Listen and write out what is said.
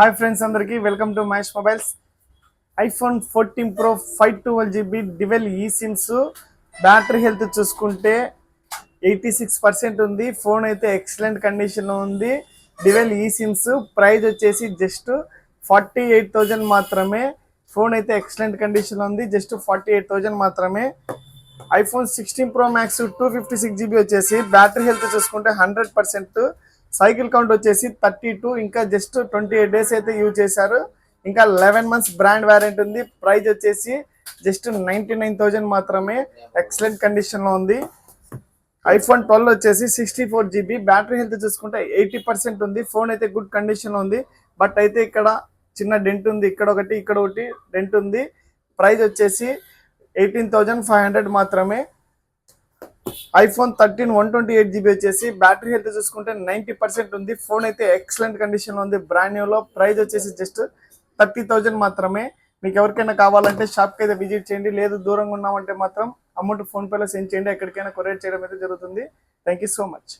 Hi friends అందరికీ welcome to Mahesh mobiles. IPhone 14 pro 512GB డివెల్ ఈ sims. Battery health చూసుకుంటే 86% ఉంది. ఫోన్ అయితే ఎక్సలెంట్ కండిషన్లో ఉంది. డివెల్ ఈ సిమ్స్ ప్రైస్ వచ్చేసి జస్ట్ 48,000 మాత్రమే. ఫోన్ అయితే ఎక్సలెంట్ కండిషన్లో ఉంది. జస్ట్ 48,000 మాత్రమే. ఐఫోన్ 16 ప్రో మ్యాక్స్ 256GB వచ్చేసి బ్యాటరీ హెల్త్ చూసుకుంటే 100%. సైకిల్ కౌంట్ వచ్చేసి 32. ఇంకా జస్ట్ 28 డేస్ అయితే యూజ్ చేశారు. ఇంకా 11 మంత్స్ బ్రాండ్ వారంటీ ఉంది. ప్రైస్ వచ్చేసి జస్ట్ 99,000 మాత్రమే. ఎక్సలెంట్ కండిషన్లో ఉంది. ఐఫోన్ 12 వచ్చేసి 64GB బ్యాటరీ హెల్త్ చూసుకుంటే 80% ఉంది. ఫోన్ అయితే గుడ్ కండిషన్లో ఉంది. బట్ అయితే ఇక్కడ చిన్న డెంట్ ఉంది. ఇక్కడ ఒకటి డెంట్ ఉంది. ప్రైస్ వచ్చేసి 18,500 మాత్రమే. ఐఫోన్ 13 128GB వచ్చేసి బ్యాటరీ హెల్త్ చూసుకుంటే 90% ఉంది. ఫోన్ అయితే ఎక్సలెంట్ కండిషన్లో ఉంది. బ్రాండ్ న్యూలో. ప్రైస్ వచ్చేసి జస్ట్ 30,000 మాత్రమే. మీకు ఎవరికైనా కావాలంటే షాప్కి అయితే విజిట్ చేయండి. లేదు దూరంగా ఉన్నామంటే మాత్రం అమౌంట్ ఫోన్పేలో సెండ్ చేయండి. ఎక్కడికైనా కొరియర్ చేయడం అయితే జరుగుతుంది. Thank you so much.